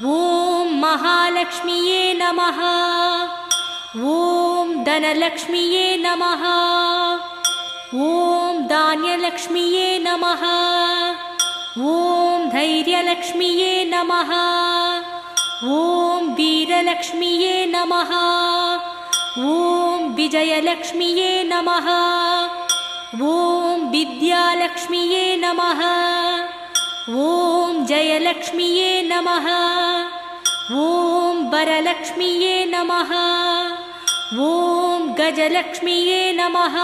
ఓం మహాలక్ష్మియే నమః. ఓం ధనలక్ష్మియే నమః. ఓం ధాన్యలక్ష్మియే నమః. ఓం ధైర్యలక్ష్మియే నమః. ఓం వీరలక్ష్మియే నమః. ఓం విజయలక్ష్మియే నమః. ఓం విద్యాలక్ష్మియే నమః. ఓం జయలక్ష్మియే నమః. ఓం వరలక్ష్మియే నమః. ఓం గజలక్ష్మియే నమః.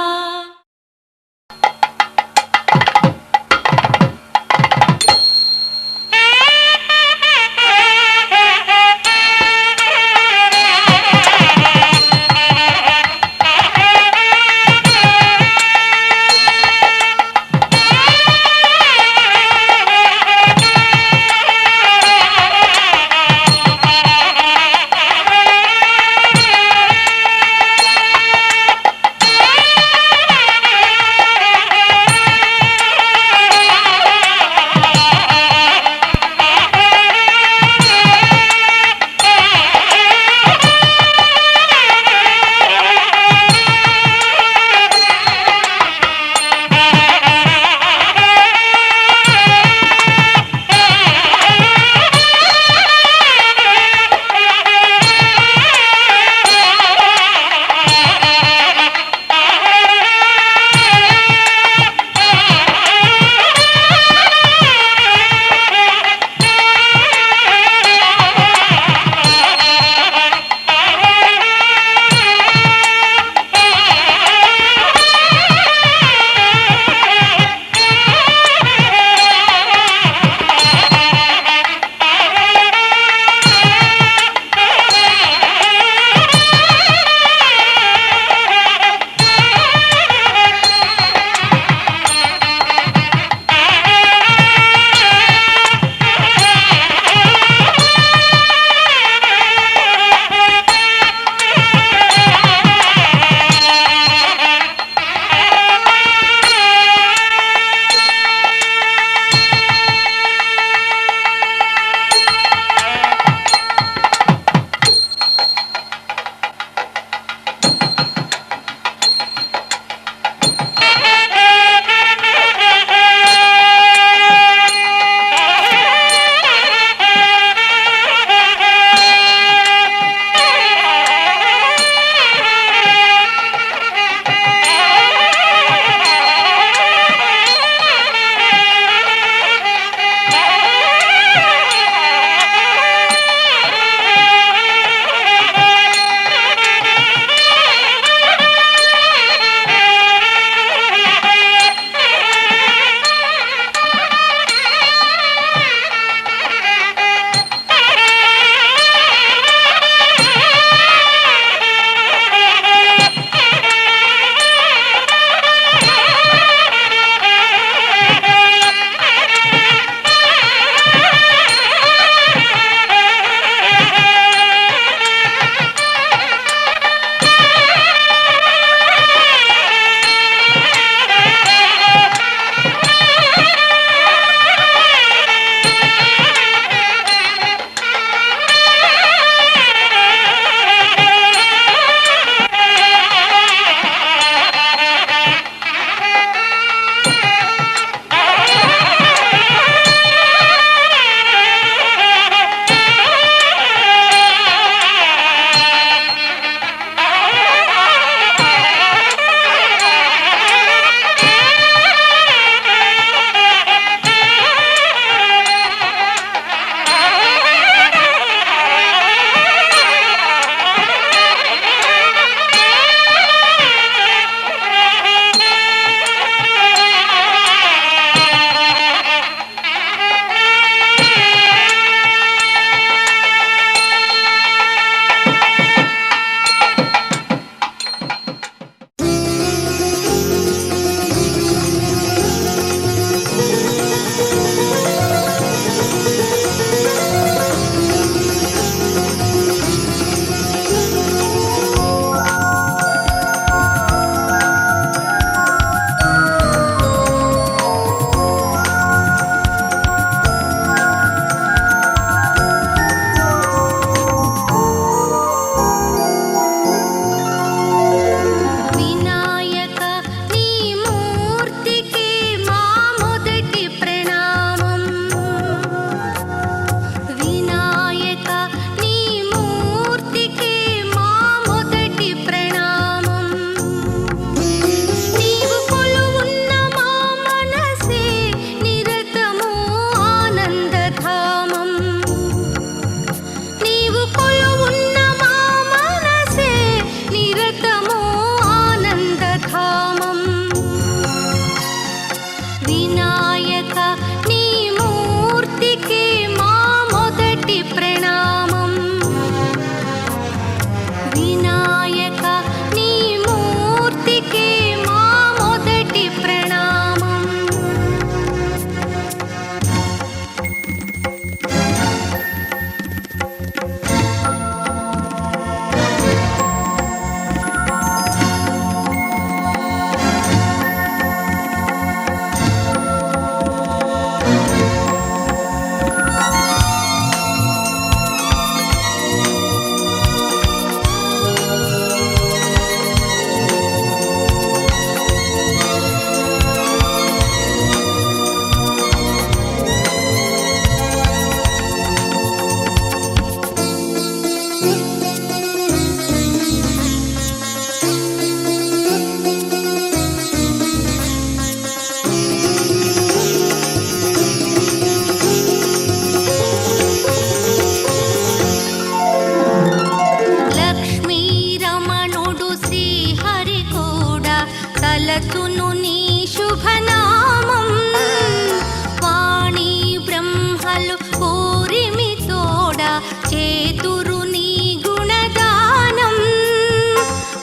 తలచును నీ శుభనామం వాణి బ్రహ్మలు కోరిమి తోడ చేతురు నీ గుణగానం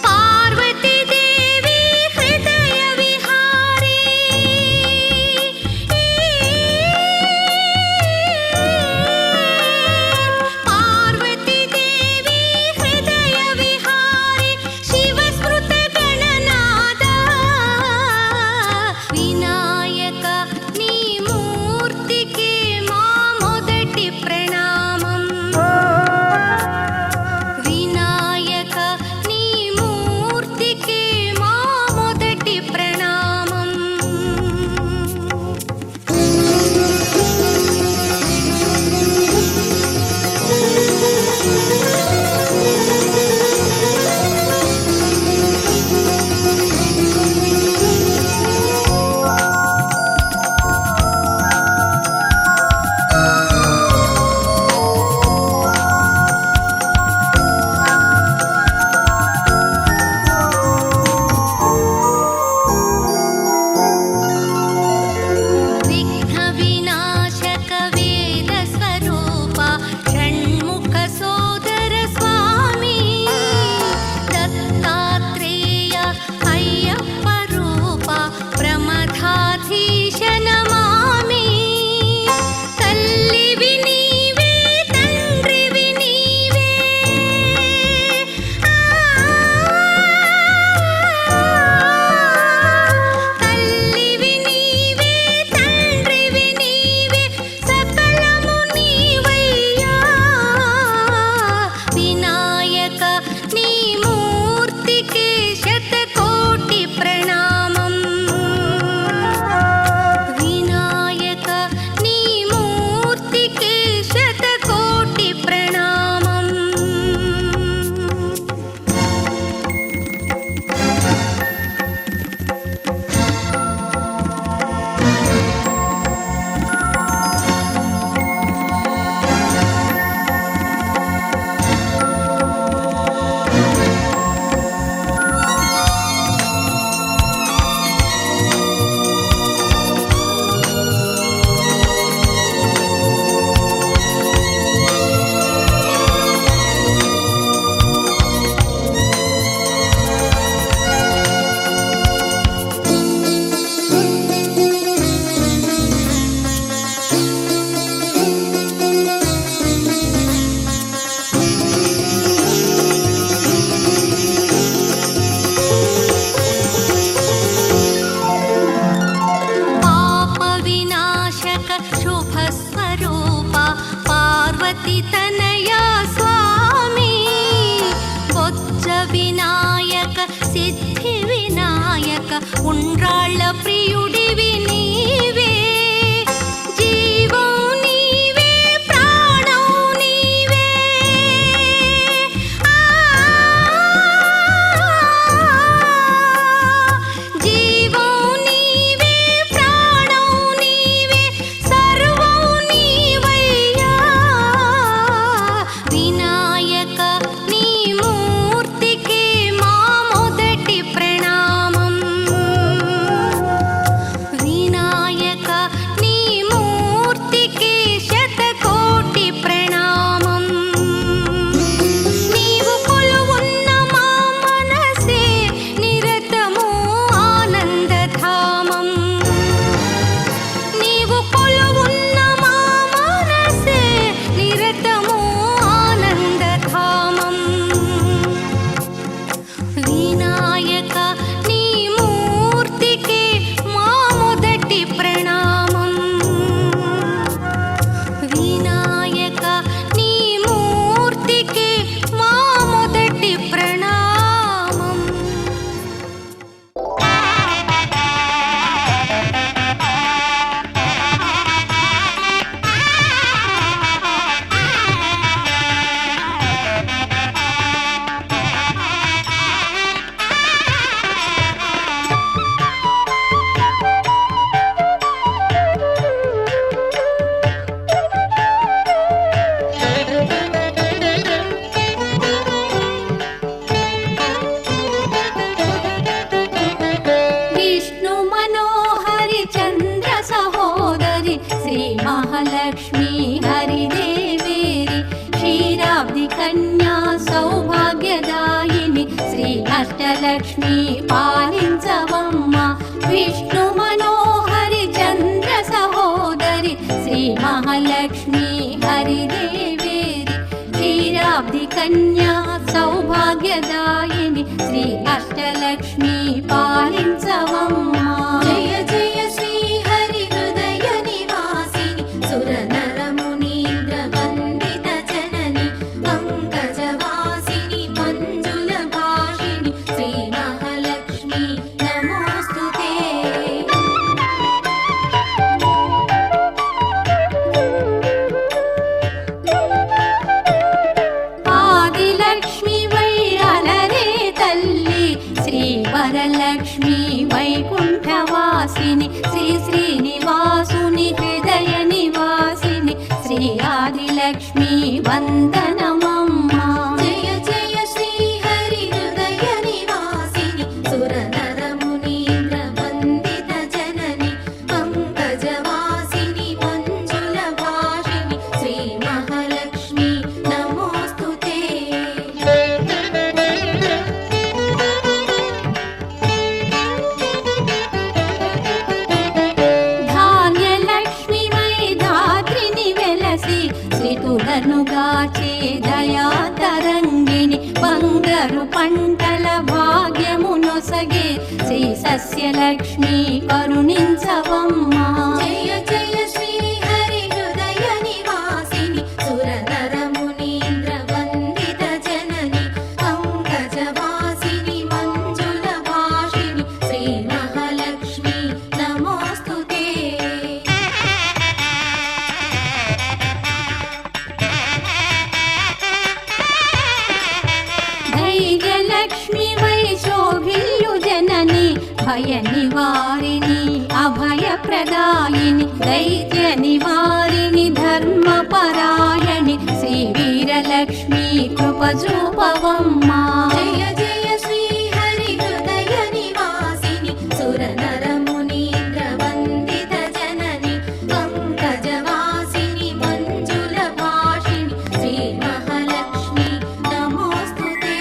పార్వతీదేవి హృదయ విహారీ పార్వతీదేవి హృదయ విహారీ శివస్మృత గణనాద వినాయక నీ మూర్తికి మా మొదటి ప్రణామం వినాయక నీ మూర్తికి మా మొదటి ప్రణామం విఘ్న వినాశక వేద స్వరూప షణ్ముఖ సోదర స్వామి దత్తాత్రేయ అయ్యప్ప రూప ప్రమథాధీశ నమామి తల్లివి నీవే తండ్రివి నీవే తల్లివి నీవే తండ్రివి నీవే సకలము నీవయ్యా వినాయక నీ మూర్తికి శతకోటి ప్రణామం వినాయక నీ మూర్తికి శతకోటి ప్రణామం పాప వినాశక శుభ స్వరూప పార్వతి తనయ స్వామి బొజ్జ వినాయక సిద్ధి వినాయక ఉండ్రాళ్ళ ప్రియుడివి నీవే జీవం నీవే ప్రాణం నీవే జీవం నీవే ప్రాణం నీవే సర్వం నీవయ్యా వినాయక నీ మూర్తికి మా మొదటి ప్రణామం అష్టలక్ష్మి పాలించవమ్మ విష్ణు మనోహరి చంద్ర సహోదరి శ్రీ మహాలక్ష్మి హరిదేవేరి క్షీరాబ్ది కన్యా సౌభాగ్యదాయిని శ్రీ అష్టలక్ష్మి పాలించవమ్మ జయ జయ శ్రీ హరి హృదయ నివాసిని సుర నర మునీంద్ర వందిత జనని పంకజవాసిని మంజుల భాషిని శ్రీ మహాలక్ష్మి నమోస్తుతే ఆదిలక్ష్మి వై అలరే తల్లి శ్రీ వరలక్ష్మి వైకుంఠవాసిని శ్రీ శ్రీనివాసుని హృదయ నివాసిని శ్రీ ఆదిలక్ష్మి వందనమమ్మ జయ జయ శ్రీ హరి హృదయ నివాసిని సుర నర మునీంద్ర వందిత జనని పంకజవాసిని మంజుల భాషిని శ్రీ మహాలక్ష్మి నమోస్తుతే ధాన్యలక్ష్మి వై ధాత్రిని వెలసి శ్రీతులను గాచే దయా తరంగిణి బంగారు పంటల భాగ్యమునొసగే శ్రీ సస్యలక్ష్మి కరుణించవమ్మ జయ జయ శ్రీ హరి హృదయ నివాసిని సుర నర మునీంద్ర వందిత జనని పంకజవాసిని మంజుల భాషిని శ్రీ మహాలక్ష్మి నమోస్తుతే ధైర్యలక్ష్మి వై శోభిల్లు జనని భయ నివారిణి అభయ ప్రదాయిని దైత్య నివారిణి ధర్మపరాయణి శ్రీ వీరలక్ష్మి కృప చూపవమ్మ జయ జయ శ్రీ హరి హృదయ నివాసిని సుర నర మునీంద్ర వందిత జనని పంకజవాసిని మంజుల భాషిని శ్రీ మహాలక్ష్మి నమోస్తుతే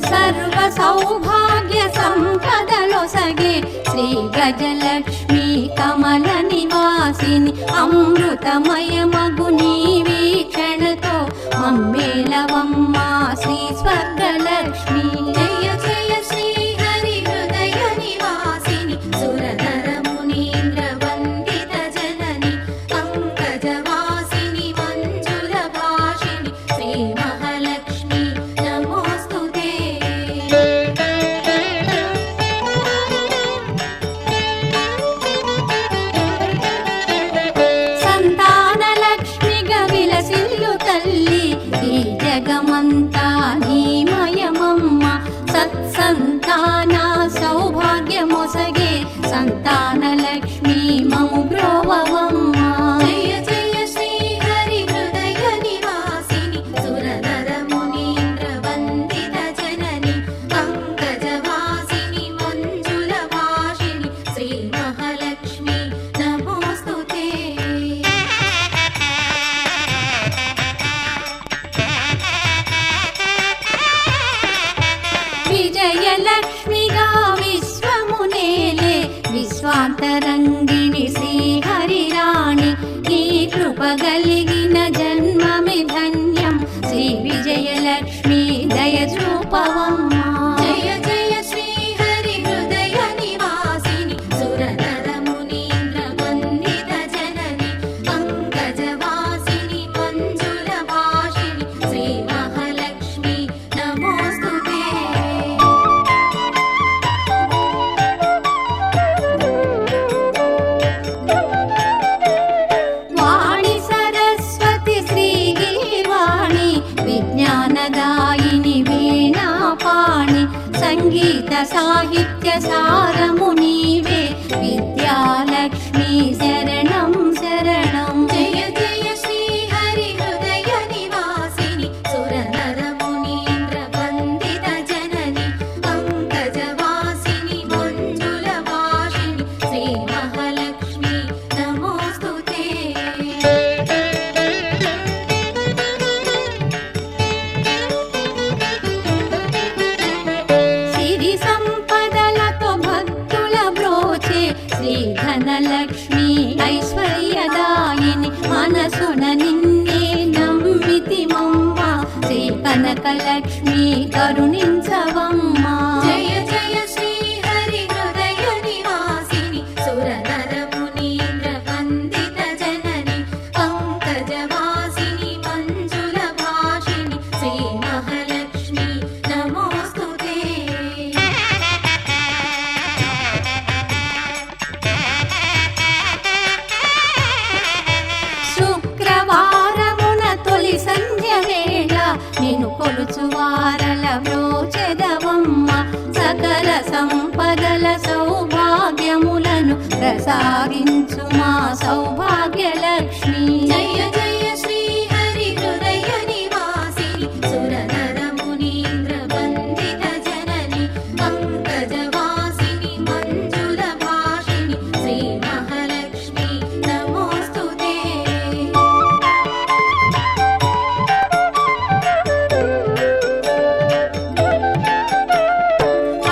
సర్వ సౌభాగ్య సంపదలొసగే శ్రీ గజలక్ష్మి కమల నివాసిని అమృతమయమగు నీ వీక్షణతో మమ్మేలవమ్మ శ్రీ స్వర్గలక్ష్మి జయ జయ శ్రీ హరి హృదయ నివాసిని సుర నర మునీంద్ర వందిత జనని పంకజవాసిని మంజుల భాషిని శ్రీ మహాలక్ష్మి నమోస్తుతే సంతానలక్ష్మిగా విలసిల్లు తల్లి ఈ జగమంతా నీమయమమ్మ సత్సంతాన సౌభాగ్యమొసగే సంతానలక్ష్మి మము బ్రోవవమ్మ జయ జయ శ్రీ హరి హృదయ నివాసిని సుర నర మునీంద్ర వందిత జనని పంకజవాసిని మంజుల భాషిని శ్రీ మహాలక్ష్మి నమోస్తుతే విజయలక్ష్మిగా విశ్వమునేలే విశ్వాంతరంగిణి శ్రీహరిరాణి నీ కృప కలిగిన జన్మమి ధన్యం శ్రీ విజయలక్ష్మి దయ చూపవమ్మ జయ జయ శ్రీ హరి హృదయ నివాసిని సుర నర మునీంద్ర వందిత జనని పంకజవాసిని మంజుల భాషిని శ్రీ మహాలక్ష్మి నమోస్తుతే వాణి సరస్వతి శ్రీగిరివాణి విజ్ఞానదాయిని వీణాపాణి సంగీత సాహిత్య సారము నీవే విద్యాలక్ష్మి శరణం శరణం జయ జయ శ్రీ హరి హృదయ నివాసిని సుర నర మునీంద్ర వందిత జనని పంకజవాసిని మంజుల భాషిని శ్రీ మహాలక్ష్మి నమోస్తుతే జన్మమున నిన్నే నమ్మితిమమ్మ శ్రీ కనకలక్ష్మి కరుణించవమ్మా. జయ జయ శ్రీ హరి హృదయ నివాసిని సురనర మునీంద్ర వందిత జనని పంకజవాసిని మంజుల భాషిణి శ్రీ మహాలక్ష్మి నమోస్తుతే. శుక్రవారమున తొలి సంధ్య వేళ నిన్ను కొలుచువారల వ్రోచెదవమ్మ సకల సంపదల సౌభాగ్యములను ప్రసాదించు మా సౌభాగ్యలక్ష్మి. జయ జయ శ్రీ హరి హృదయ నివాసిని సురనర మునీంద్ర వందిత జనని పంకజవాసిని మంజుల భాషిణి శ్రీ మహాలక్ష్మి నమోస్తుతే.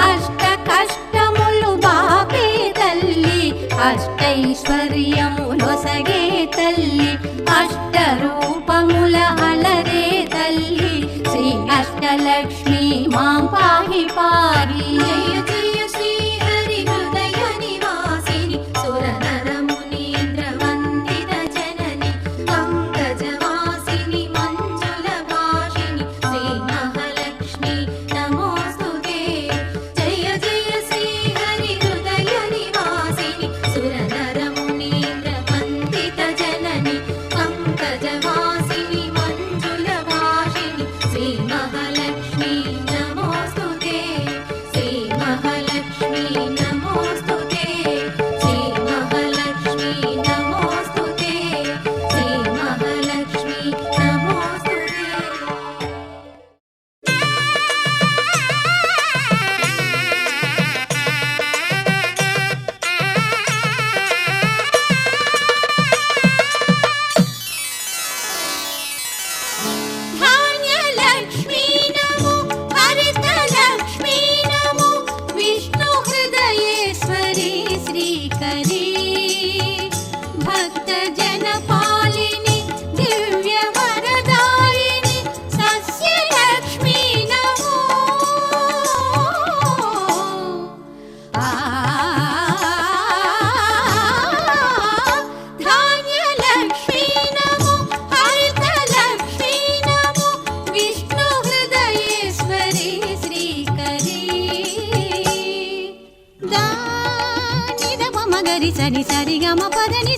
అష్ట కష్టములు బాపే తల్లి అష్టైశ్వర్యములొసగే తల్లి అష్ట రూపముల అలరే తల్లి శ్రీ అష్టలక్ష్మి మాం పాహి పారి. జయ జయ శ్రీ హరి హృదయ నివాసిని సురనర మునీంద్ర వందిత జనని పంకజవాసిని మంజుల భాషిణి శ్రీ మహాలక్ష్మి నమోస్తుతే. జయ జయ శ్రీ హరి హృదయ నివాసిని సురనర మునీంద్ర వందిత జనని పంకజవాసిని మంజుల భాషిణి శ్రీ మహాలక్ష్మి నమోస్తుతే. శ్రీ మహాలక్ష్మి నమోస్తుతే. శ్రీ మహాలక్ష్మి నమోస్తుతే. శ్రీ మహాలక్ష్మి నమోస్తుతే. ధాన్యలక్ష్మీ నమో హరితలక్ష్మీ నమో విష్ణు హృదయేశ్వరి శ్రీకరీ భక్త జనపాలిని దివ్య వరదాయిని సస్యలక్ష్మీ నమో. ధాన్యలక్ష్మీ నమో హరితలక్ష్మీ నమో విష్ణు హృదయేశ్వరి శ్రీకరీ దాని దమ మగరి సరి సరి గమ పదని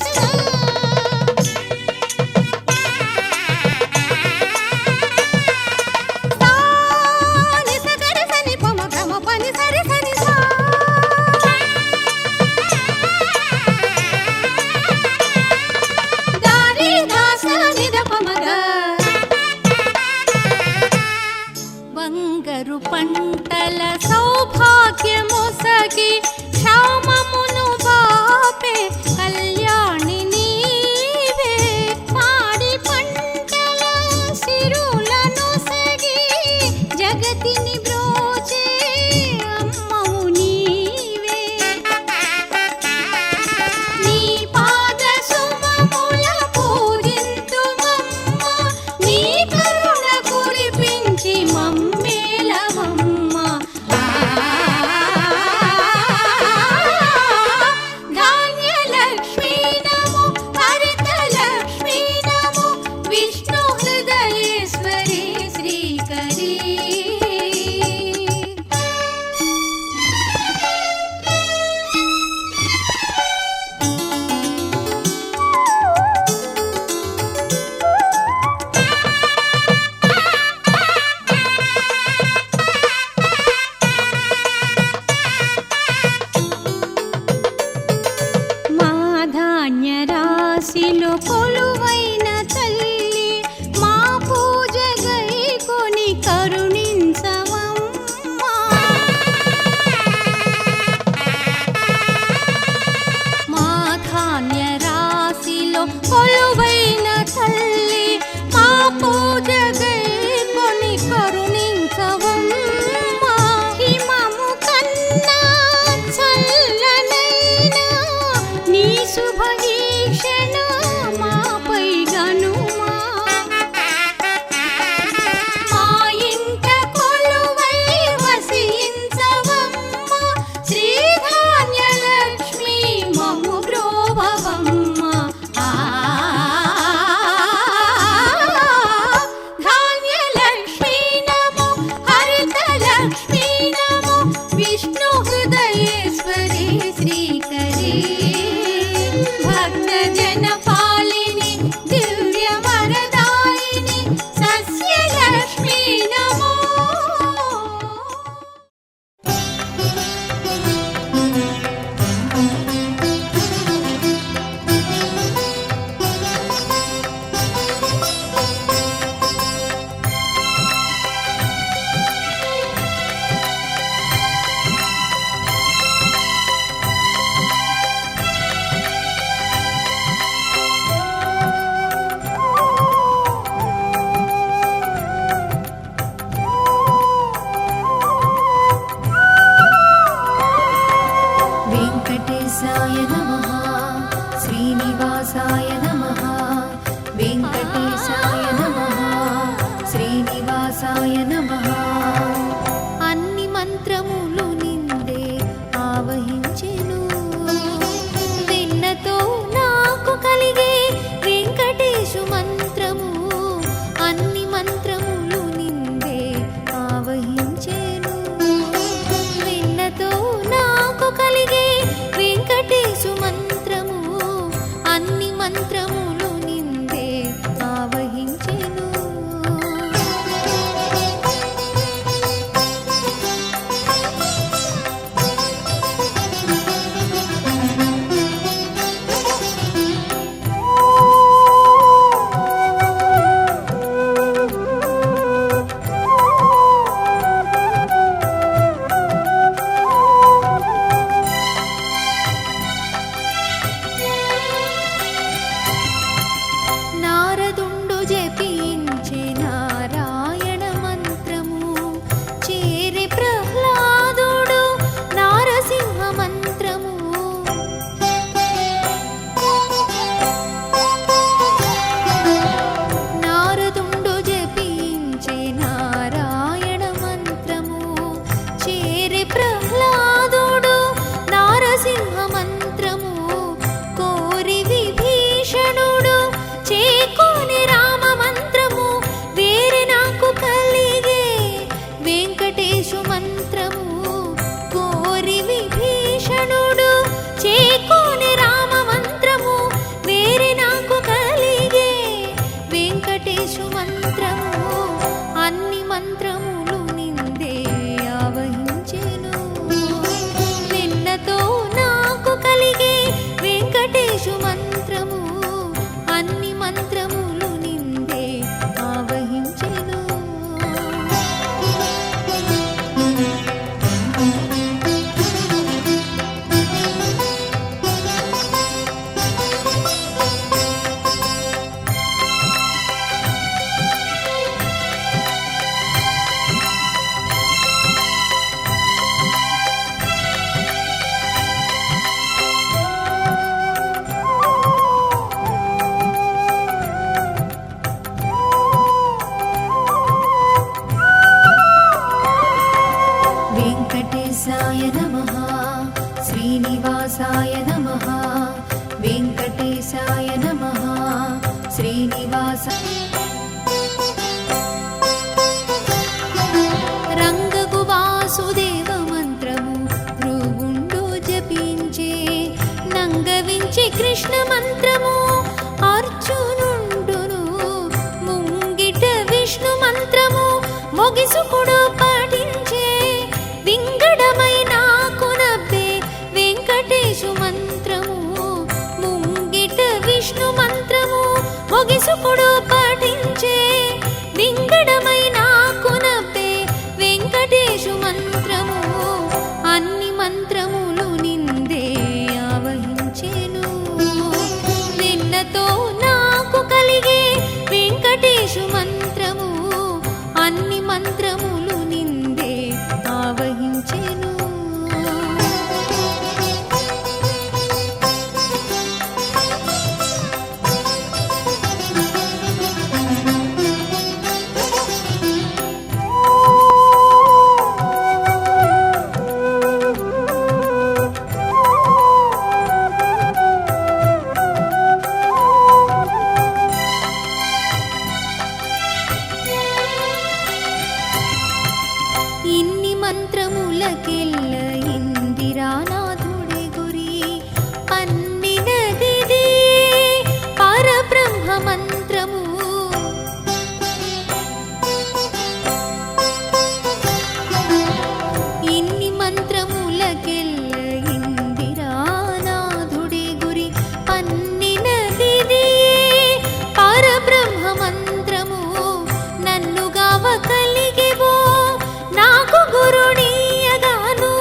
సగరి సని పమ గమ పని సరి సని సా దారి దాస నిద పమగ బంగరు పంటల సౌభాగ్యమొసగి క్షామమును బాపే కళ్యాణి వెంకటేశాయ నమః శ్రీనివాసాయ నమః అన్ని మంత్రములు నిందే ఆవహించెను వెన్నతో నాకు కలిగే వెంకటేశు మంత్రము అన్ని మంత్రములు నిందే ఆవహించెను వెన్నతో నాకు కలిగే వెంకటేశు మంత్రము అన్ని మంత్రములు నిందే ఆవహించెను నారదుండు జపించే నారాయణ మంత్రము చేరే ప్రహ్లాదుడు నారసింహ మంత్రము నారదుండు జపించే నారాయణ మంత్రము చేరే ప్రహ్లాదుడు నారసింహ మంత్రము కోరి విభీషణుడు చేకోని రామ మంత్రము వేరే నాకు కలిగే వెంకటేశు మంత్రము కోరి విభీషణుడు చేకోని రామ మంత్రము వేరే నాకు కలిగే వెంకటేశు మంత్రము అన్ని మంత్రములు నిందే ఆవహించెను వెన్నతో నాకు కలిగే వెంకటేశు మంత్రము అన్ని మంత్రములు నిందే ఆవహించెను వెంకటేశాయ నమః శ్రీనివాసాయ నమః వెంకటేశాయ నమః శ్రీనివాస రంగగు వాసుదేవ మంత్రము భృగుండు జపించే నంగవించి కృష్ణ మంత్రము అర్జునుండును ముంగిట విష్ణు మంత్రము మొగిసుకుడు పఠించే వింగడమై నాకు నవ్వే వెంకటేశు మంత్రము ముంగిట విష్ణు మంత్రము మొగిసుకుడు పఠించే వింగడమై నాకు నవ్వే వెంకటేశు మంత్రము అన్ని మంత్రములు నిందే ఆవహించెను వెన్నతో నాకు కలిగే వెంకటేశు మంత్రము అన్ని మంత్రములు నిందే ఆవహించెను ఇన్ని మంత్రములకెల్ల ఇందిరానాథుడి గురి పన్నినదిది పరబ్రహ్మ మంత్రము ఇన్ని మంత్రములకెల్ల ఇందిరానాథుడి గురి పన్నినదిది పరబ్రహ్మ మంత్రము నన్ను గావ కలిగేవో నాకు గురునీయగాను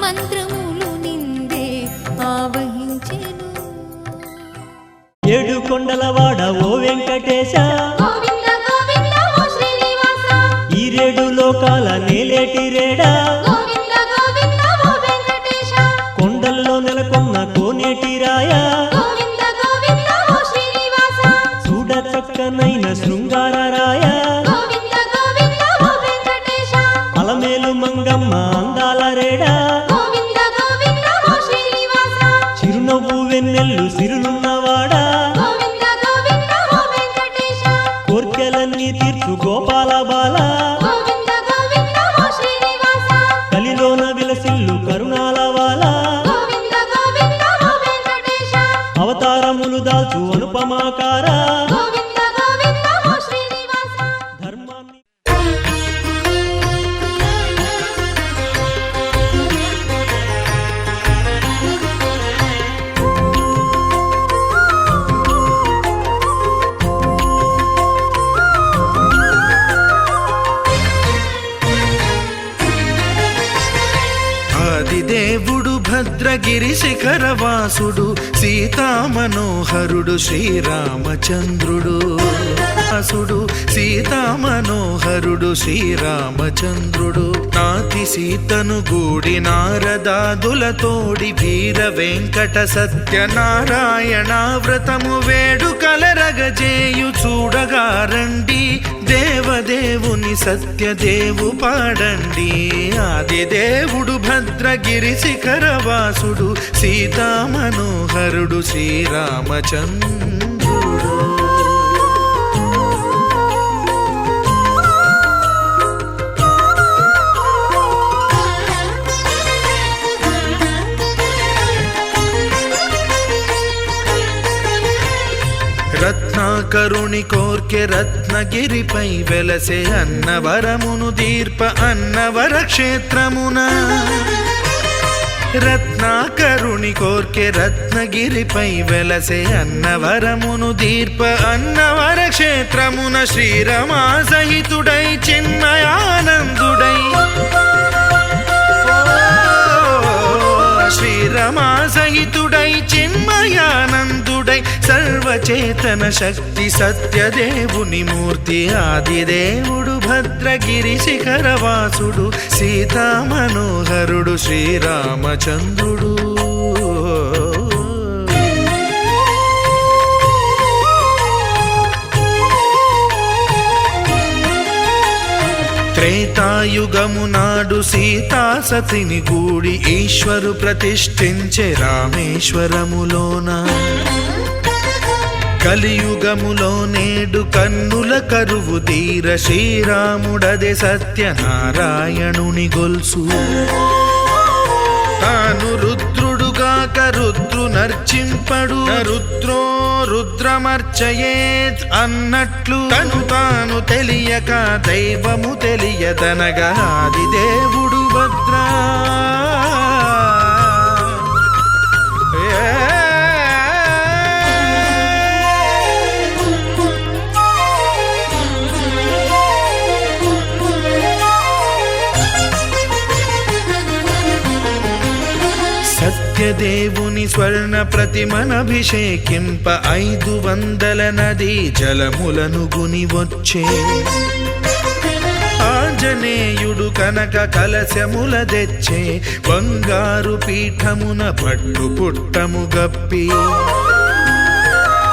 మంత్రములు నిందే ఆవహించెను. ఏడు కొండలవాడ ఓ వెంకటేశ, గోవింద గోవింద ఓ శ్రీనివాస, ఈ రేడు లోకాల నేలేటి రేడా, గోవింద గోవింద ఓ వెంకటేశ, కొండల్లో నెలకొన్న కోనేటి రాయా, గోవింద గోవింద ఓ శ్రీనివాస, చూడ చక్కనైన శృంగార రాయా, గోవింద గోవింద ఓ వెంకటేశ, అలమేలు మంగమ్మ అందాల రేడా, గోవింద గోవింద ఓ శ్రీనివాస, చిరునవ్వు వెన్నెల్లు సిరులున్నవాడా, గోవింద గోవింద ఓ వెంకటేశ, కోర్కెలన్నీ తీర్చు గోపాల బాల, గోవింద గోవింద ఓ శ్రీనివాస, కలిలోన విలసిల్లు కరుణాల వాల, గోవింద గోవింద ఓ వెంకటేశ, అవతారములు దాల్చు అనుపమాకార, గోవింద గోవింద ఓ శ్రీనివాస. ధర్మాన్ని ఆదిదేవుడు భద్రగిరి శిఖరవాసుడు సీతామనోహరుడు శ్రీరామచంద్రుడు. వాసుడు సీతామనోహరుడు శ్రీరామచంద్రుడు. నాతి సీతను గూడి నారదాదులతోడి వీర వెంకట సత్యనారాయణ వ్రతము వేడుకలరగజేయు చూడగా రండి, దేవదేవుని సత్యదేవు పాడండి. ఆదిదేవుడు భద్రగిరి శిఖరవాసుడు సీతామనోహరుడు శ్రీరామచంద్రుడు. రత్నాకరుని కోర్కె రత్నగిరిపై వెలసే అన్నవరమును దీర్ప అన్నవర క్షేత్రమున. రత్నాకరుని కోర్కె రత్నగిరిపై వెలసే అన్నవరమును దీర్ప అన్నవర క్షేత్రమున. శ్రీరమా సహితుడై చిన్మయానందుడై, శ్రీరమా సహితుడై చిన్మయానందుడై సర్వచేతన శక్తి సత్యదేవుని మూర్తి. ఆదిదేవుడు భద్రగిరి శిఖరవాసుడు సీతామనోహరుడు శ్రీరామచంద్రుడు. త్రేతాయుగము నాడు సీతా సతిని గూడి ఈశ్వరు ప్రతిష్ఠించే రామేశ్వరములోన. కలియుగములో నేడు కన్నుల కరువు తీర శ్రీరాముడదే సత్యనారాయణుని గొల్సు. తాను రుద్రుడుగాక రుద్రు నర్చింపడు, రుద్రో రుద్రమర్చయేత్ అన్నట్లు తను తాను తెలియక దైవము తెలియదనగా ఆదిదేవుడు భద్రా. సత్యదేవుని స్వర్ణ ప్రతిమనభిషేకింప 500 నదీ జలములను గుని వచ్చే. ఆంజనేయుడు కనక కలశముల తెచ్చే, బంగారు పీఠమున పట్టు పుట్టము గప్పి.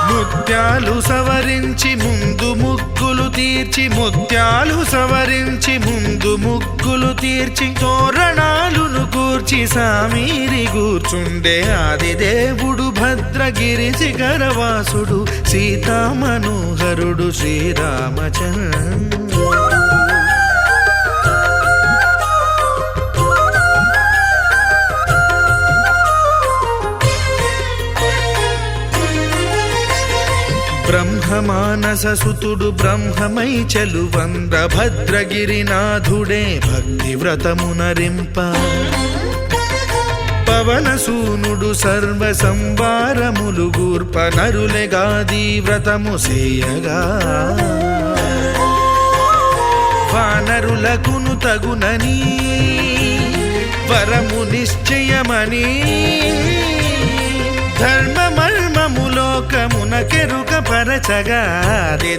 ముత్యాలు సవరించి ముందు ముగ్గులు తీర్చి, ముత్యాలు సవరించి ముందు ముగ్గులు తీర్చి, తోరణాలును కూర్చి సామీరి కూర్చుండే ఆదిదేవుడు భద్రగిరి శిఖరవాసుడు సీతామనోహరుడు శ్రీరామచంద్రుడు. బ్రహ్మమానస సుతుడు బ్రహ్మమై చెలువంద భద్రగిరినాథుడే భక్తి వ్రతమునరింప. పవనసూనుడు సర్వ సంవారములు గూర్ప, నరులెగాది వ్రతము సేయగా. వానరులకును తగునని వరము నిశ్చయమని ధర్మమర్మములోకమున కెరుక పరచగా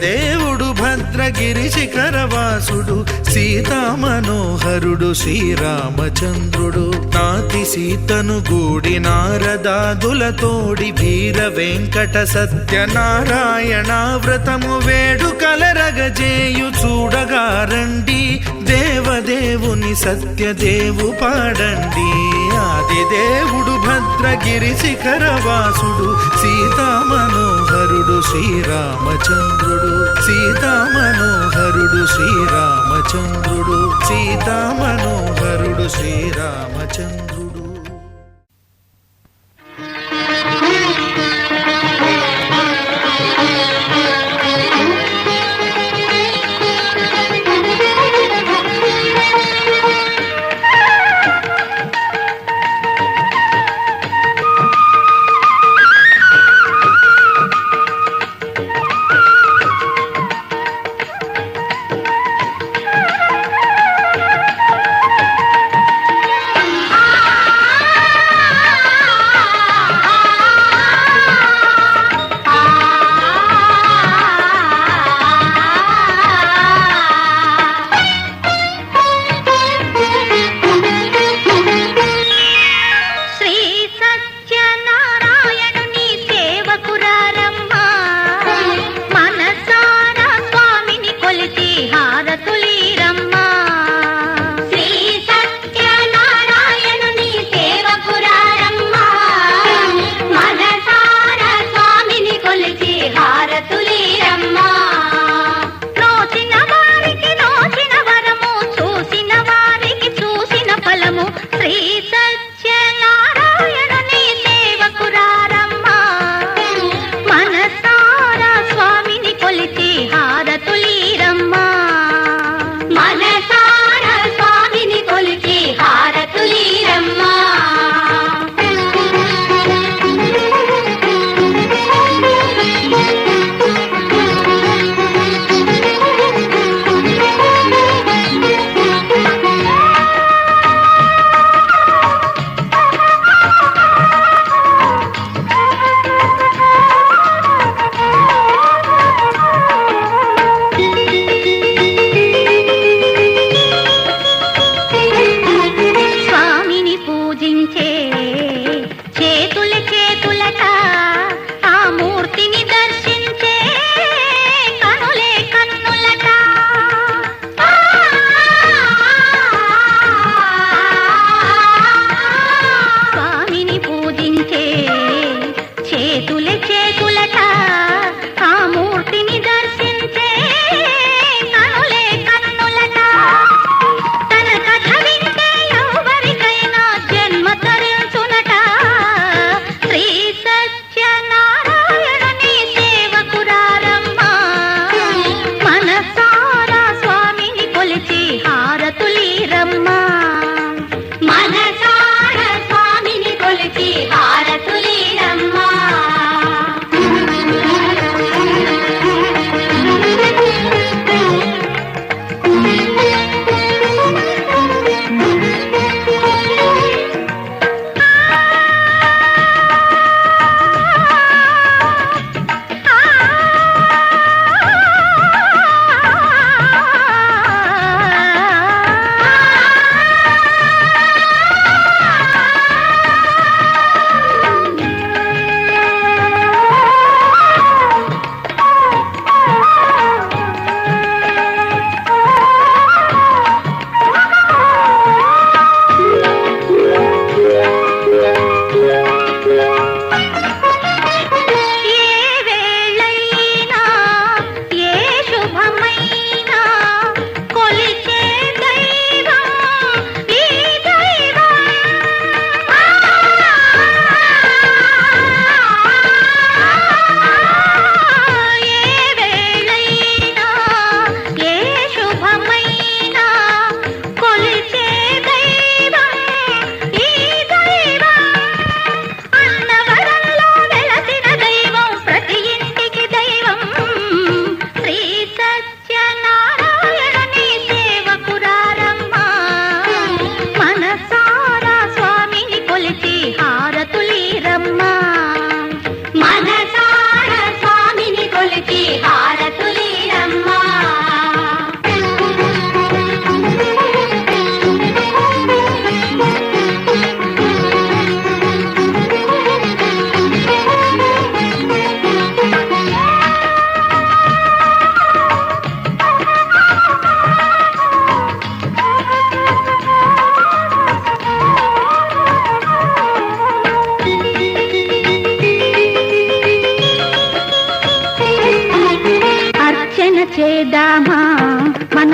దేవుడు భద్రగిరి శిఖరవాసుడు సీతామనోహరుడు శ్రీరామచంద్రుడు నాతి సీతను గూడి నారదాదులతోడి వీర వెంకట సత్యనారాయణ వ్రతము వేడు కలరగజేయు చూడగా రండి దేవదేవుని సత్యదేవు పాడండి ఆదిదేవుడు భద్రగిరి శిఖరవాసుడు సీతామనోహరుడు శ్రీరామచంద్రుడు సీతామనోహరుడు శ్రీరామచంద్రుడు సీతామనోహరుడు శ్రీరామచంద్రుడు ఆ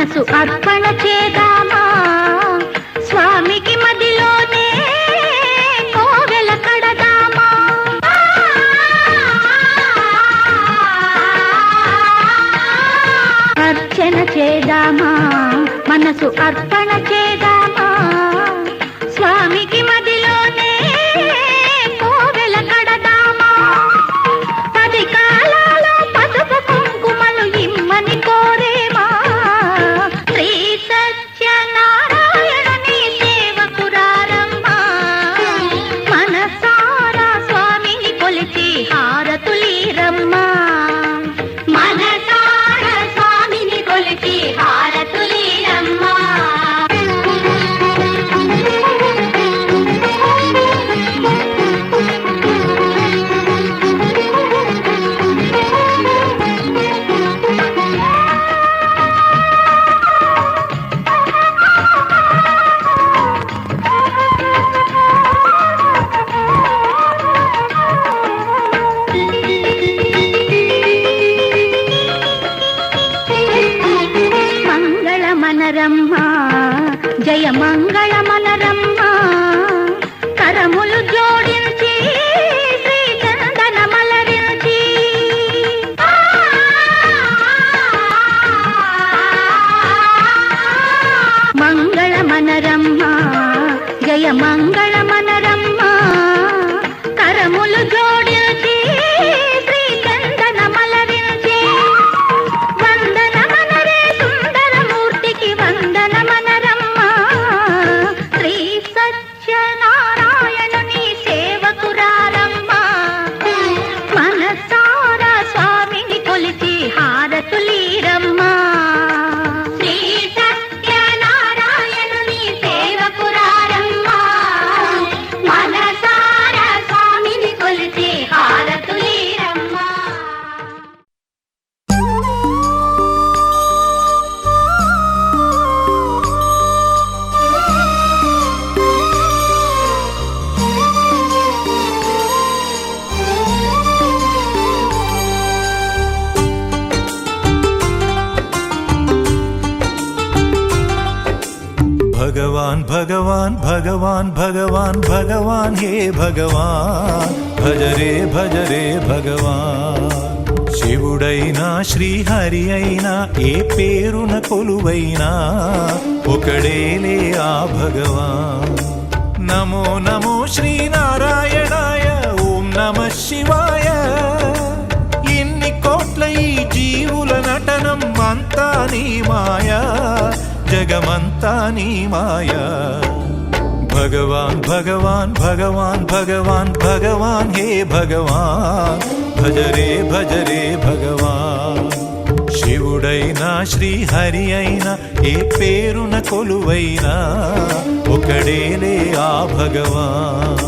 మనసు అర్పణ చేద్దామా స్వామికి మదిలోనే కోవెల కడదామా అర్చన చేద్దామా మనసు అర్పణ చేద్దామా స్వామికి మదిలోనే కోవెల కడదామా 10 కాలాలు పసుపు కుంకుమలు ఇమ్మని కోరేమా శ్రీ సత్యనారాయణుని సేవకురారమ్మా మనసారా స్వామిని కొలిచి హారతులీరమ్మా మనసారా స్వామిని కొలిచి హారతులీరమ్మా మంగళమనరమ్మ జయ మంగళమనరమ్మ కరములు జోడించి శ్రీ చందనమలరించి మంగళమనరమ్మ జయ మంగళమనరమ్మ కరములు జోడించి శ్రీ చందనమలరించి వందనమనరే సుందరమూర్తికి వందనమనరమ్మ శ్రీ సత్యనారాయణుని సేవకురారమ్మ మనసారా స్వామిని కొలిచి హారతులీరమ్మ శ్రీ సత్యనారాయణుని సేవకురారమ్మ మనసారా స్వామిని కొలిచి హారతులీరమ్మ भगवान भगवान भगवान भगवान भगवान हे भगवान भज रे भगवान శివుడైనా శ్రీహరి అయినా ఏ పేరున కొలువైనా ఒకడేలే ఆ భగవాన్ నమో నమో శ్రీనారాయణాయ ఓం నమః శివాయ ఇన్ని కోట్ల ఈ జీవుల నటనం అంతా నీ మాయా జగమంతా నీ మాయా భగవాన్ భగవాన్ భగవాన్ భగవాన్ భగవాన్ హే భగవాన్ భజ రే భగవాన్ శివుడైనా శ్రీహరి అయినా ఏ పేరున కొలువైనా ఒకడేలే ఆ భగవాన్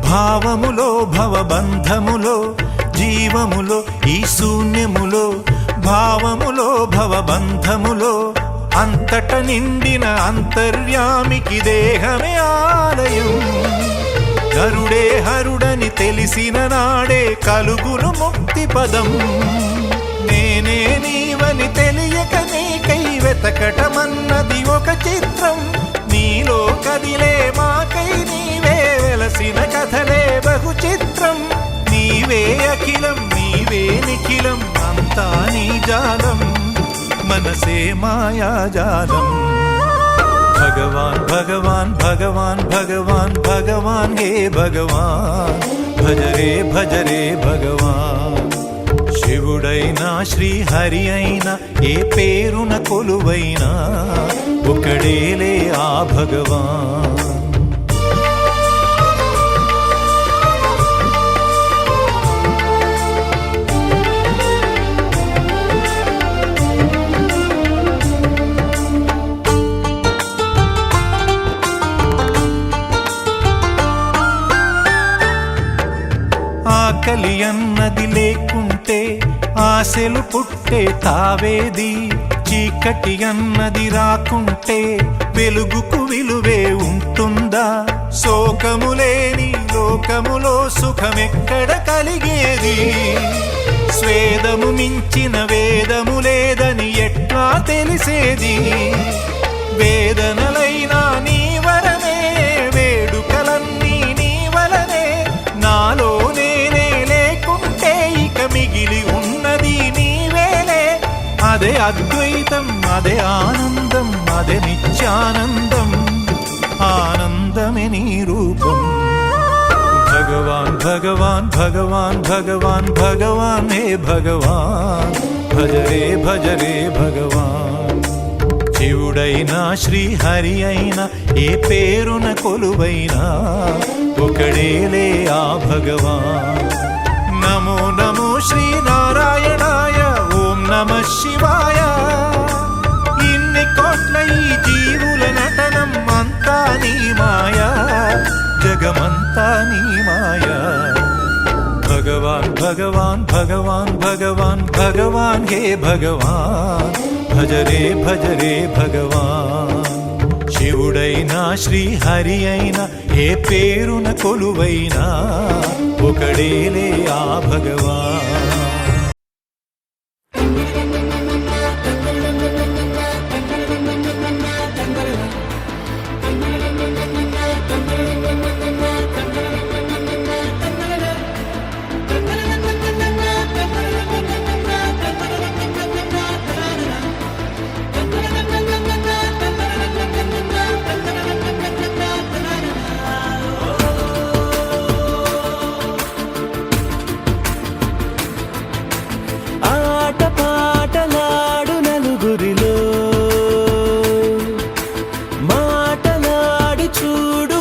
భావములో భవబంధములో జీవములో ఈ శూన్యములో భావములో భవబంధములో అంతట నిండిన అంతర్యామికి దేహమే ఆలయం గరుడే హరుడని తెలిసిన నాడే కలుగును ముక్తి పదం నేనే నీవని తెలియక నీకై వెతకటమన్నది ఒక చిత్రం నీలో కదిలే మాకై నీవే వెలసిన కథలే బహు చిత్రం నీవే అఖిలం నీవే నిఖిలం అంతా నీ జాలం మనసే మాయాజాలం భగవాన్ భగవాన్ భగవాన్ భగవాన్ భగవాన్ హే భగవాన్ భజ రే భగవాన్ శివుడైనా శ్రీహరి అయినా ఏ పేరున కొలువైనా ఒకడేలే ఆ భగవాన్ ఆకలి అన్నది లేకుంటే ఆశలు పుట్టే తావేది, చీకటి అన్నది రాకుంటే వెలుగుకు విలువే ఉంటుందా? శోకము లేని లోకములో సుఖమెక్కడ కలిగేది? స్వేదము మించిన వేదము లేదని ఎట్లా తెలిసేది? వేదనలైనా నీ వరమే, వేడుకలన్నీ నీ వలనే, నాలో నేనే లేకుంటే ఇక మిగిలి ఉన్నది నీవేలే. అదే అద్వైతం, అదే ఆనందం, అదే నిత్యానందం, ఆనందమే నీ రూపం. భగవాన్ భగవాన్ భగవాన్ భగవాన్ భగవాన్ హే భగవాన్, భజరే భజరే భగవాన్. శివుడైనా శ్రీహరి అయినా ఏ పేరున కొలువైనా ఒకడేలే ఆ భగవాన్. నమో నమో శ్రీనారాయణాయ, ఓం నమ శివాయ. ఇన్ని కోట్ల ఈ జీవుల నటనం అంతా నీ మాయా, జగమంతా నీ మాయా. భగవాన్ భగవాన్ భగవాన్ భగవాన్ భగవాన్ హే భగవాన్, భజరే భజరే భగవాన్. శివుడైనా శ్రీహరి అయినా ఏ పేరున కొలువైనా ఒకడేలే ఆ భగవాన్.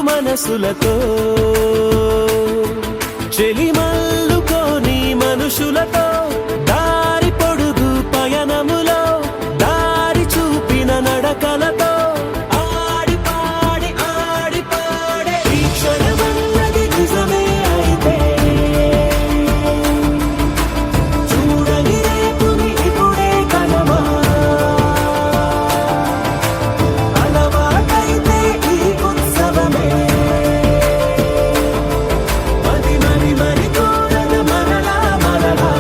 మనసులతో చెలిమల్లుకోని మనుషులతో దారి పొడుగు పయనములో దారి చూపిన నడకలతో ఆడి పాడి ఈ క్షణమన్నది నిజమే అయితే చూడని రేపుని ఇప్పుడే కనమా. అలవాటైతే ఈ ఉత్సవమే మరి కోరద మరలా మరలా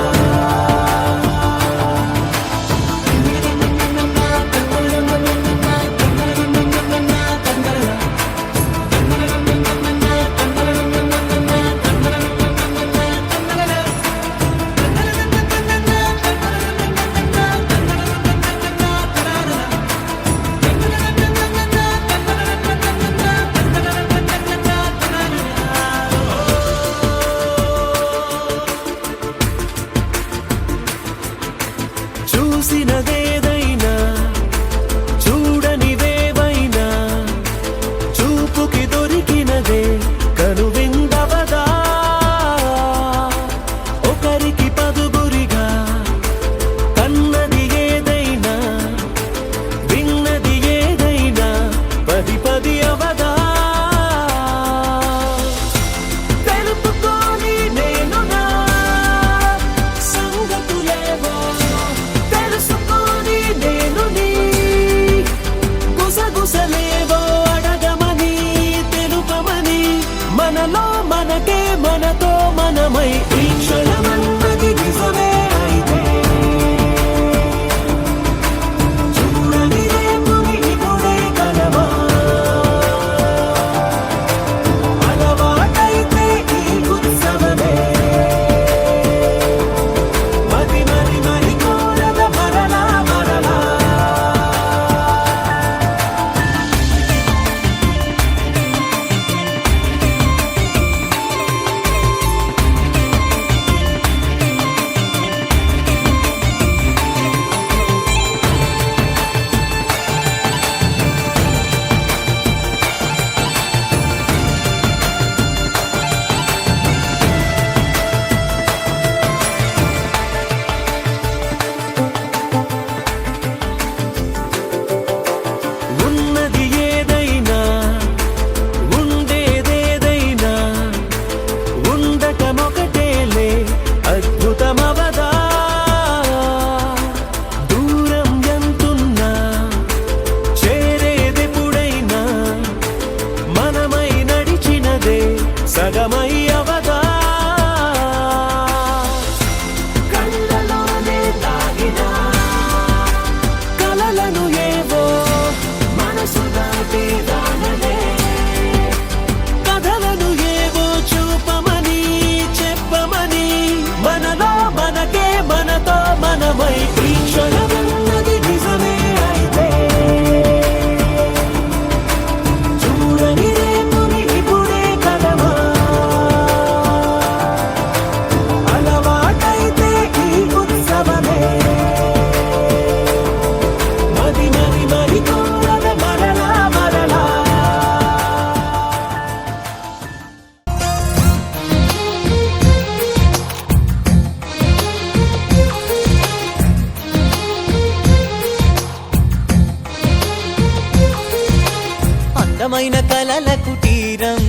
అందమైన కలల కుటీరం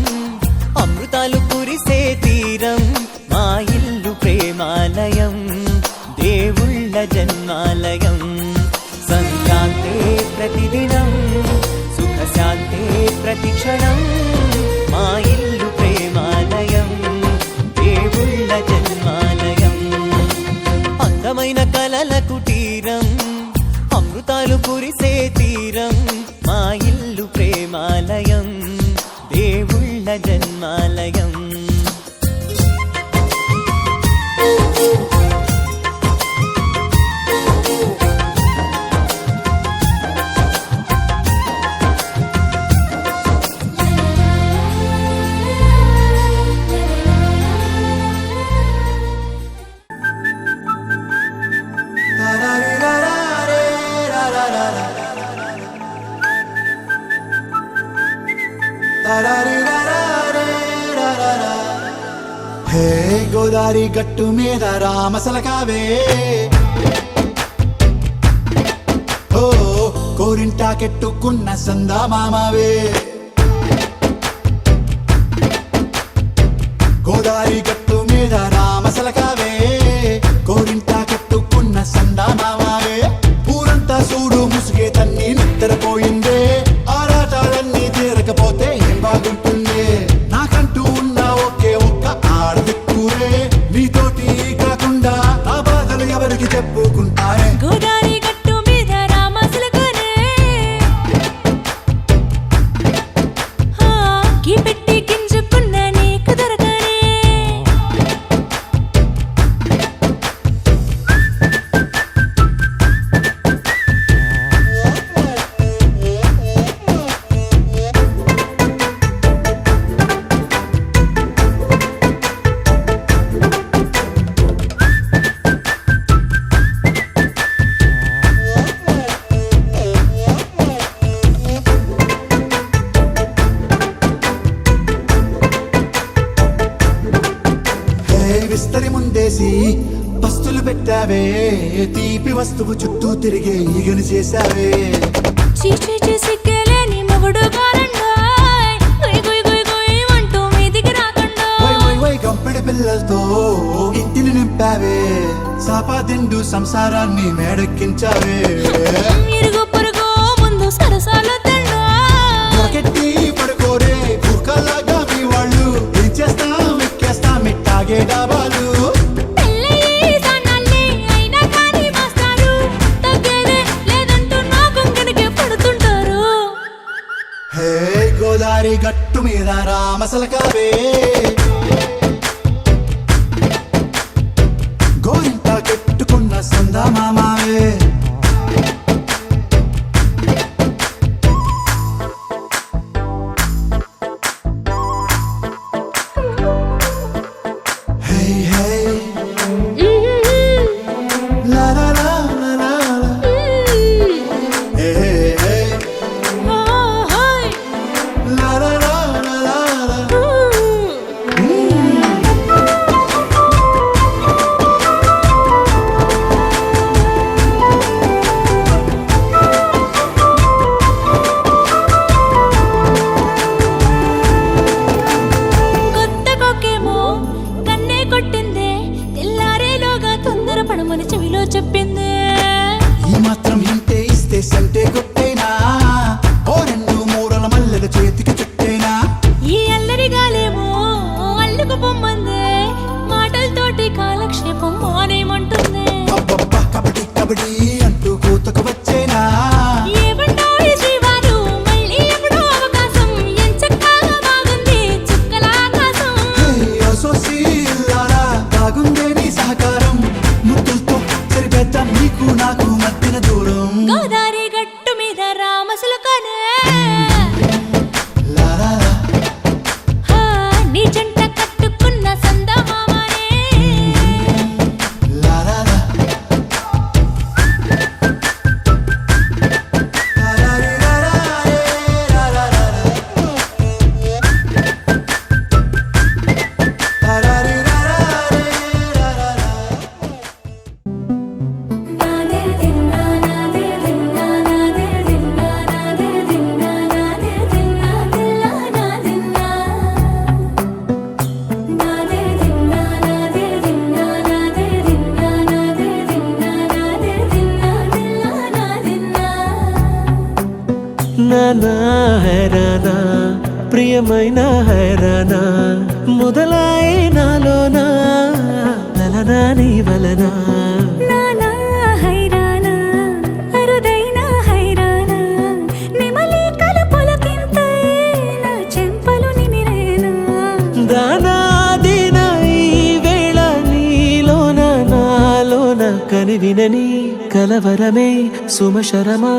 అమృతాలు కురిసే తీరం మా ఇల్లు ప్రేమాలయం దేవుళ్ళ జన్మాలయం సంక్రాంతే ప్రతిదినం సుఖశాంతే ప్రతిక్షణం మా ఇల్లు ప్రేమాలయం దేవుళ్ళ జన్మాలయం అందమైన కలల కుటీరం అమృతాలు కురిసే తీరం మా ఇల్లు ప్రేమాలయం దేవుళ్ళ జన్మాలయం హే గోదారి గట్టు మీద రామసలకావే ఓ కోరింటా కెట్టుకున్న సందా మామావే గోదారి గట్టు మీద రామసలకావే కోరింటా కెట్టుకున్న సందా మామావే ఊరంతా చూడు ముసుగే తన్ని నిద్రపోయిందే ఆరాటాలన్నీ తీరకపోతే ఏం బాగుంటుంది నాకంటూ ఉన్న ఒకే ఒక్క ఆడదిక్కురే నీతోటి కాకుండా నా బాధలు ఎవరికి చెప్పుకుంటానే గోదారి గట్టు మీద రామసులకనే గీ పెట్టి గింజుకున్న నీకు దొరకనే విస్తరి ముందేసి పస్తులు పెట్టావే తీపి వస్తువు చుట్టూ తిరిగే ఈగను చేశావే చీచీ చేసి కేలేని మొగుడు కారండాయ్ గుయ్ గుయ్ గుయ్ గుయ్ అంటూ మీదికి రాకుండా వై వై వై గంపెడి పిల్లలతో ఇంటిని నింపావే సాపాదిండు సంసారాన్ని మేడెక్కించావే ఇరుగు పొరుగు ముందు సరసాలు తండా పొరకెట్టి పడుకోరే కుక్కలాగా మీ వాళ్ళు ఏం చేస్తాం ఎక్కేస్తాం ఇట్టాగే డాబాలు పెళ్ళయి సన్నాళ్ళే అయినా కానీ మాస్తారు తగ్గేదే లేదంటూ నా కొంగనికే పడుతుంటారు హే గోదారి గట్టు మీద రామసలకావే గోరింట కెట్టుకున్న సందా మామావే హే హే లా లా లా లా లా లా. హే హే ఓహోయ్ లా లా లా లా లా లా. కొత్త కొక్కేమో కన్నే కొట్టిందే తెల్లారేలోగా తొందర పడమని చెవిలో చెప్పిందే ఈ మాత్రం ఇంటే ఇస్తే సంటే కొట్టేనా ఓ రెండు మూరల మల్లెల చేతికి చుట్టేనా ఈ అల్లరి గాలేమో అల్లుకు పొమ్మందే మాటలతోటి కాలక్షేపం మానేమంటుందే అబ్బబ్బా కబడ్డీ కబడ్డీ అంటూ కూతకు వచ్చేనా ఏమంటాయి శ్రీవారు మళ్ళీ ఎప్పుడో అవకాశం ఎంచక్కా బాగుంది చుక్కల ఆకాశం హే అసోసి ఇల్లారా బాగుందే నీ సహకారం ముద్దులతో సరిపెద్దాం నీకు నాకు మధ్యన దూరం గోదారి గట్టు మీద రామసులకనే లా లా లా. నీ జంట కట్టుకున్న సందమామనే లా లా లా. నా హైరానా ప్రియమైన హైరానా మొదలై నాలోనా లలనా నీ వలనా నానా హైరానా అరుదైన హైరానా నెమలి కలుపులకింతై నా చెంపలు నిమిరేనా దానాదిన ఈ వేళ నీలోన నాలోన కనివినని కలవరమే సుమశరమా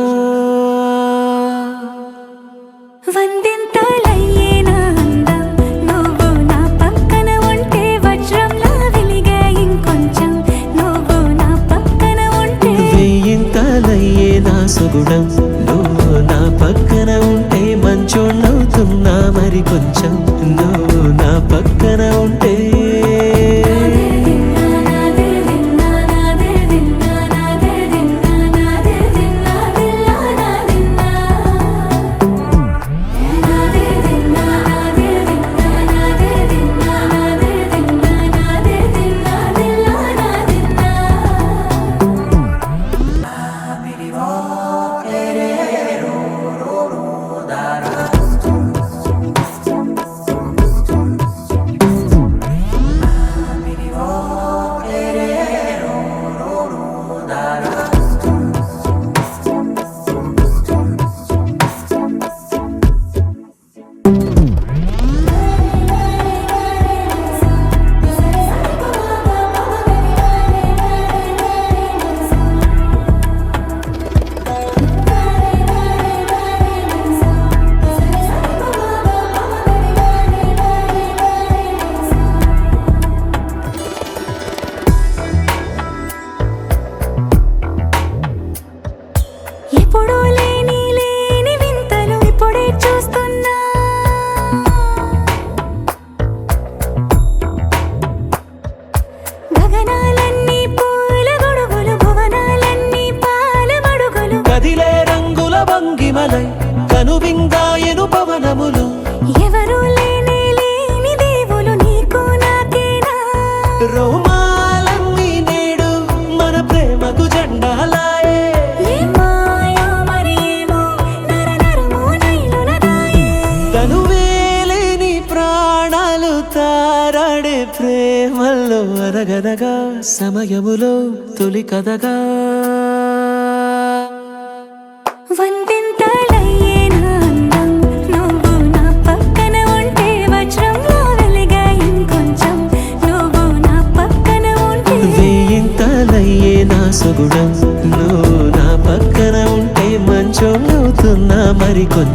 వందింతలయ్యేనా అందం నువ్వు నా పక్కన ఉంటే వజ్రంలా వెలిగే ఇంకొంచెం నువ్వు నా పక్కన ఉంటే వెయ్యింతలయ్యే నా సుగుణం నువ్వు నా పక్కన ఉంటే మంచోళ్ళవుతున్నా మరి కొంచెం నువ్వు నా పక్కన ఉంటే ఎప్పుడూ లేని వింతలు ఇప్పుడే చూస్తున్నా గగనాలన్నీ పూల గొడుగులు భువనాలన్నీ పాల మడుగులు కదిలే రంగుల భంగిమలై కనువిందాయను పవనములు ఎవరూ లేని దేవులు నీకు నాకేనా రోమాలన్నీ నేడు మన ప్రేమకు జెండాలాయే ఏ మాయో మరి ఏమో నరనరమో నైలున దాయే తనువేలేని ప్రాణాలు తారాడే ప్రేమల్లో అరగనగా సమయములో తొలి కథగా వందింతలయ్యేనా అందం నువ్వు నా పక్కన ఉంటే వజ్రంలా వెలిగే ఇంకొంచెం నువ్వు నా పక్కన ఉంటే వెయ్యింతలయ్యే నా సుగుణం నువ్వు నా పక్కన ఉంటే మంచోళ్ళవుతున్నా మరి కొంచెం